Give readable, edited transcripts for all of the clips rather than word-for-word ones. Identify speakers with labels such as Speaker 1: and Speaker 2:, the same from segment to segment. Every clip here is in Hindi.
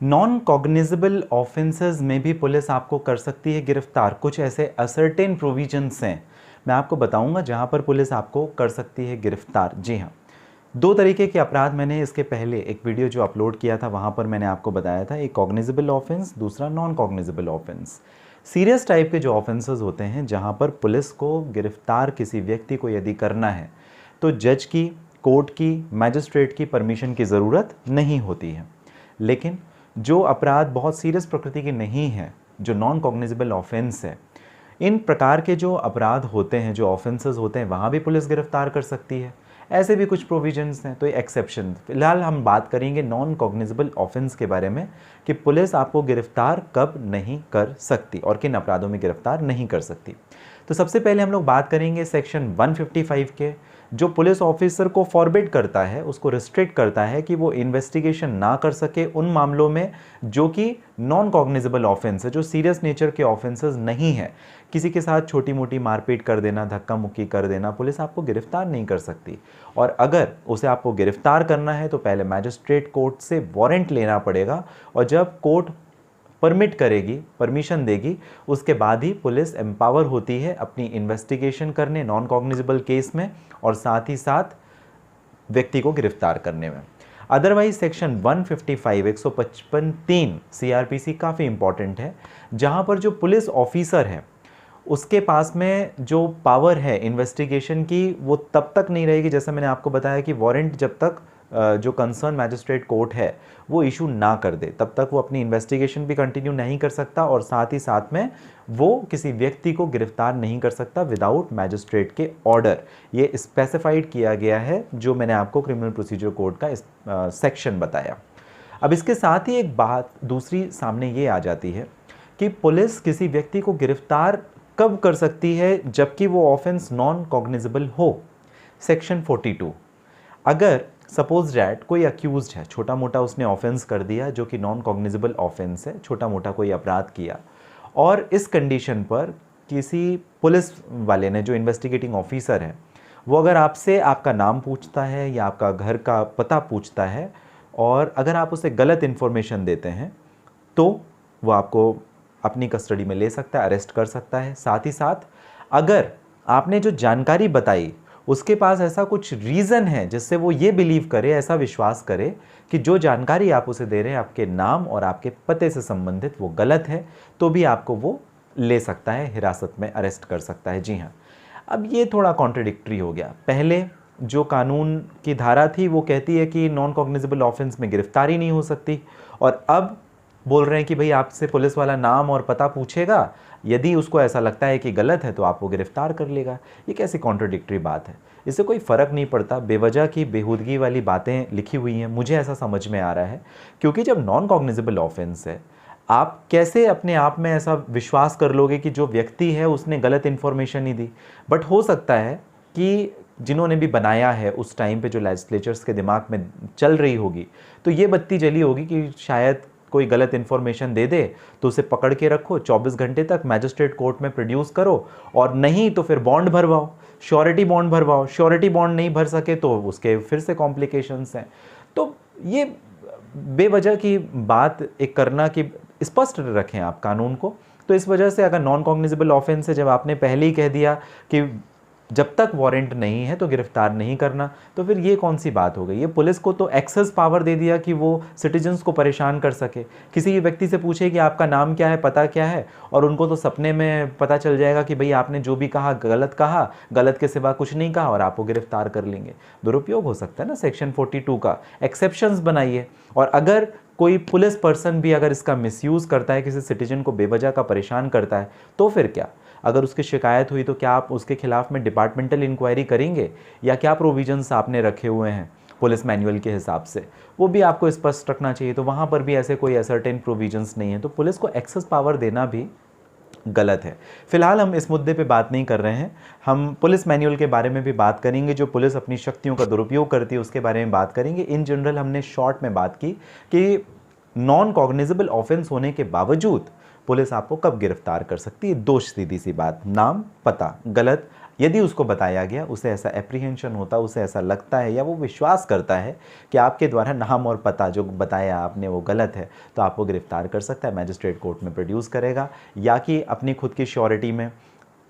Speaker 1: नॉन कॉग्निजेबल ऑफेंसेस में भी पुलिस आपको कर सकती है गिरफ्तार। कुछ ऐसे असर्टेन प्रोविजंस हैं, मैं आपको बताऊंगा जहां पर पुलिस आपको कर सकती है गिरफ्तार। जी हाँ, दो तरीके के अपराध मैंने इसके पहले एक वीडियो जो अपलोड किया था वहां पर मैंने आपको बताया था, एक कॉग्निजेबल ऑफेंस, दूसरा non cognizable offence. Serious type के जो ऑफेंसेस होते हैं जहां पर पुलिस को गिरफ्तार किसी व्यक्ति को यदि करना है तो जज की, कोर्ट की, मैजिस्ट्रेट की परमिशन की ज़रूरत नहीं होती है। लेकिन जो अपराध बहुत सीरियस प्रकृति के नहीं हैं, जो नॉन कॉग्निजेबल ऑफेंस है, इन प्रकार के जो अपराध होते हैं, जो ऑफेंसेस होते हैं, वहाँ भी पुलिस गिरफ्तार कर सकती है। ऐसे भी कुछ प्रोविजंस हैं, तो ये एक्सेप्शन। फिलहाल हम बात करेंगे नॉन कॉग्निजेबल ऑफेंस के बारे में कि पुलिस आपको गिरफ्तार कब नहीं कर सकती और किन अपराधों में गिरफ्तार नहीं कर सकती। तो सबसे पहले हम लोग बात करेंगे सेक्शन 155 के, जो पुलिस ऑफिसर को फॉरबिड करता है, उसको रिस्ट्रिक्ट करता है कि वो इन्वेस्टिगेशन ना कर सके उन मामलों में जो कि नॉन कॉग्निजेबल ऑफेंस है, जो सीरियस नेचर के ऑफेंसेस नहीं है। किसी के साथ छोटी मोटी मारपीट कर देना, धक्का मुक्की कर देना, पुलिस आपको गिरफ्तार नहीं कर सकती। और अगर उसे आपको गिरफ्तार करना है तो पहले मैजिस्ट्रेट कोर्ट से वारंट लेना पड़ेगा, और जब कोर्ट परमिट करेगी, परमिशन देगी, उसके बाद ही पुलिस एम्पावर होती है अपनी इन्वेस्टिगेशन करने नॉन कॉग्निजेबल केस में और साथ ही साथ व्यक्ति को गिरफ्तार करने में। अदरवाइज सेक्शन 155 155(3) सीआरपीसी काफ़ी इंपॉर्टेंट है, जहां पर जो पुलिस ऑफिसर है उसके पास में जो पावर है इन्वेस्टिगेशन की वो तब तक नहीं रहेगी, जैसे मैंने आपको बताया कि वारंट जब तक जो कंसर्न मैजिस्ट्रेट कोर्ट है वो इशू ना कर दे तब तक वो अपनी इन्वेस्टिगेशन भी कंटिन्यू नहीं कर सकता, और साथ ही साथ में वो किसी व्यक्ति को गिरफ्तार नहीं कर सकता विदाउट मैजिस्ट्रेट के ऑर्डर। ये स्पेसिफाइड किया गया है जो मैंने आपको क्रिमिनल प्रोसीजर कोड का सेक्शन बताया। अब इसके साथ ही एक बात दूसरी सामने ये आ जाती है कि पुलिस किसी व्यक्ति को गिरफ्तार कब कर सकती है जबकि वो ऑफेंस नॉन कॉग्निजेबल हो। सेक्शन 42, अगर सपोज डैट कोई अक्यूज्ड है, छोटा मोटा उसने ऑफेंस कर दिया जो कि नॉन कॉग्निजेबल ऑफेंस है, छोटा मोटा कोई अपराध किया, और इस कंडीशन पर किसी पुलिस वाले ने, जो इन्वेस्टिगेटिंग ऑफिसर है, वो अगर आपसे आपका नाम पूछता है या आपका घर का पता पूछता है और अगर आप उसे गलत इन्फॉर्मेशन देते हैं तो वो आपको अपनी कस्टडी में ले सकता है, अरेस्ट कर सकता है। साथ ही साथ अगर आपने जो जानकारी बताई उसके पास ऐसा कुछ रीज़न है जिससे वो ये बिलीव करे, ऐसा विश्वास करे कि जो जानकारी आप उसे दे रहे हैं आपके नाम और आपके पते से संबंधित वो गलत है, तो भी आपको वो ले सकता है, हिरासत में अरेस्ट कर सकता है। जी हाँ, अब ये थोड़ा कॉन्ट्रडिक्टरी हो गया। पहले जो कानून की धारा थी वो कहती है कि नॉन कॉग्निजेबल ऑफेंस में गिरफ्तारी नहीं हो सकती, और अब बोल रहे हैं कि भाई आपसे पुलिस वाला नाम और पता पूछेगा, यदि उसको ऐसा लगता है कि गलत है तो आपको गिरफ्तार कर लेगा। ये कैसी कॉन्ट्रडिक्टरी बात है, इससे कोई फ़र्क नहीं पड़ता। बेवजह की बेहूदगी वाली बातें लिखी हुई हैं, मुझे ऐसा समझ में आ रहा है, क्योंकि जब नॉन कॉग्निजेबल ऑफेंस है, आप कैसे अपने आप में ऐसा विश्वास कर लोगे कि जो व्यक्ति है उसने गलत इन्फॉर्मेशन ही दी। बट हो सकता है कि जिन्होंने भी बनाया है उस टाइम पे जो लेजिस्लेचर्स के दिमाग में चल रही होगी, तो ये बत्ती जली होगी कि शायद कोई गलत इन्फॉर्मेशन दे दे तो उसे पकड़ के रखो 24 घंटे तक, मैजिस्ट्रेट कोर्ट में प्रोड्यूस करो, और नहीं तो फिर बॉन्ड भरवाओ, श्योरिटी बॉन्ड भरवाओ। श्योरिटी बॉन्ड नहीं भर सके तो उसके फिर से कॉम्प्लिकेशंस हैं। तो ये बेवजह की बात एक करना कि स्पष्ट रखें आप कानून को। तो इस वजह से अगर नॉन कॉग्निजेबल ऑफेंस है, जब आपने पहले ही कह दिया कि जब तक वारंट नहीं है तो गिरफ्तार नहीं करना, तो फिर ये कौन सी बात हो गई। ये पुलिस को तो एक्सेस पावर दे दिया कि वो सिटीजन्स को परेशान कर सके। किसी व्यक्ति से पूछे कि आपका नाम क्या है, पता क्या है, और उनको तो सपने में पता चल जाएगा कि भाई आपने जो भी कहा, गलत के सिवा कुछ नहीं कहा, और आपको गिरफ्तार कर लेंगे। दुरुपयोग हो सकता है ना सेक्शन 42 का। एक्सेप्शंस बनाइए, और अगर कोई पुलिस पर्सन भी अगर इसका मिसयूज़ करता है, किसी सिटीजन को बेवजह का परेशान करता है, तो फिर क्या? अगर उसकी शिकायत हुई तो क्या आप उसके खिलाफ में डिपार्टमेंटल इंक्वायरी करेंगे, या क्या प्रोविजंस आपने रखे हुए हैं पुलिस मैनुअल के हिसाब से, वो भी आपको स्पष्ट रखना चाहिए। तो वहाँ पर भी ऐसे कोई असर्टेन प्रोविजंस नहीं है, तो पुलिस को एक्सेस पावर देना भी गलत है। फिलहाल हम इस मुद्दे पे बात नहीं कर रहे हैं, हम पुलिस मैनुअल के बारे में भी बात करेंगे। जो पुलिस अपनी शक्तियों का दुरुपयोग करती है उसके बारे में बात करेंगे। इन जनरल हमने शॉर्ट में बात की कि नॉन कॉग्निजेबल ऑफेंस होने के बावजूद पुलिस आपको कब गिरफ्तार कर सकती है। दो सीधी सी बात, नाम पता गलत, यदि उसको बताया गया, उसे ऐसा एप्रीहेंशन होता, उसे ऐसा लगता है या वो विश्वास करता है कि आपके द्वारा नाम और पता जो बताया आपने वो गलत है, तो आपको गिरफ्तार कर सकता है, मैजिस्ट्रेट कोर्ट में प्रोड्यूस करेगा, या कि अपनी खुद की श्योरिटी में।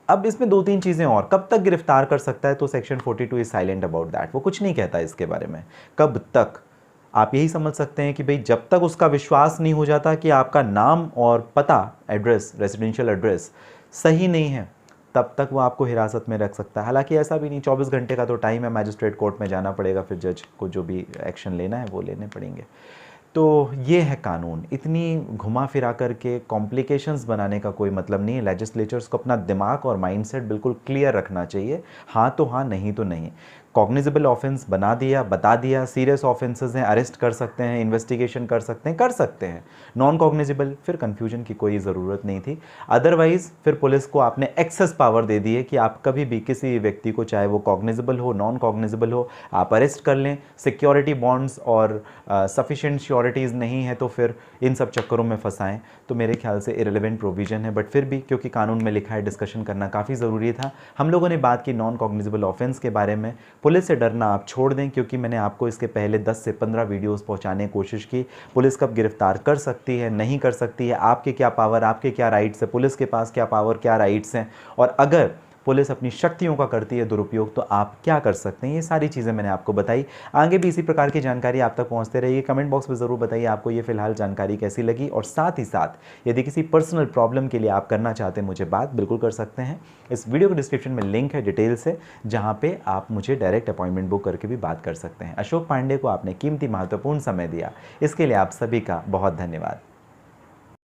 Speaker 1: अब इसमें 2-3 चीज़ें और, कब तक गिरफ्तार कर सकता है, तो section 42 is silent about that, वो कुछ नहीं कहता इसके बारे में। कब तक, आप यही समझ सकते हैं कि भाई जब तक उसका विश्वास नहीं हो जाता कि आपका नाम और पता, एड्रेस, रेजिडेंशियल एड्रेस सही नहीं है, तब तक वो आपको हिरासत में रख सकता है। हालांकि ऐसा भी नहीं, 24 घंटे का तो टाइम है, मैजिस्ट्रेट कोर्ट में जाना पड़ेगा, फिर जज को जो भी एक्शन लेना है वो लेने पड़ेंगे। तो ये है कानून। इतनी घुमा फिरा करके कॉम्प्लिकेशंस बनाने का कोई मतलब नहीं है। लेजिस्लेचर्स को अपना दिमाग और माइंडसेट बिल्कुल क्लियर रखना चाहिए, हाँ तो हाँ, नहीं तो नहीं। कॉग्निजेबल ऑफेंस बना दिया, बता दिया, सीरियस ऑफेंसेस हैं, अरेस्ट कर सकते हैं, इन्वेस्टिगेशन कर सकते हैं। नॉन कॉग्निजेबल, फिर कन्फ्यूजन की कोई ज़रूरत नहीं थी। अदरवाइज़ फिर पुलिस को आपने एक्सेस पावर दे दी है कि आप कभी भी किसी व्यक्ति को, चाहे वो कॉग्निजेबल हो, नॉन कॉग्निजेबल हो, आप अरेस्ट कर लें। सिक्योरिटी बॉन्ड्स और सफिशिएंट श्योरिटीज़ नहीं है तो फिर इन सब चक्करों में फंसाएं, तो मेरे ख्याल से इरेलेवेंट प्रोविज़न है। बट फिर भी क्योंकि कानून में लिखा है, डिस्कशन करना काफ़ी ज़रूरी था। हम लोगों ने बात की नॉन कॉग्निजेबल ऑफेंस के बारे में। पुलिस से डरना आप छोड़ दें, क्योंकि मैंने आपको इसके पहले 10 से 15 वीडियोस पहुंचाने की कोशिश की। पुलिस कब गिरफ्तार कर सकती है, नहीं कर सकती है, आपके क्या पावर, आपके क्या राइट्स है, पुलिस के पास क्या पावर, क्या राइट्स हैं, और अगर पुलिस अपनी शक्तियों का करती है दुरुपयोग तो आप क्या कर सकते हैं, ये सारी चीज़ें मैंने आपको बताई। आगे भी इसी प्रकार की जानकारी आप तक पहुंचते रहिए। कमेंट बॉक्स में ज़रूर बताइए आपको ये फिलहाल जानकारी कैसी लगी, और साथ ही साथ यदि किसी पर्सनल प्रॉब्लम के लिए आप करना चाहते हैं मुझे बात, बिल्कुल कर सकते हैं। इस वीडियो के डिस्क्रिप्शन में लिंक है डिटेल्स है, जहाँ पे आप मुझे डायरेक्ट अपॉइंटमेंट बुक करके भी बात कर सकते हैं। अशोक पांडे को आपने कीमती महत्वपूर्ण समय दिया, इसके लिए आप सभी का बहुत धन्यवाद।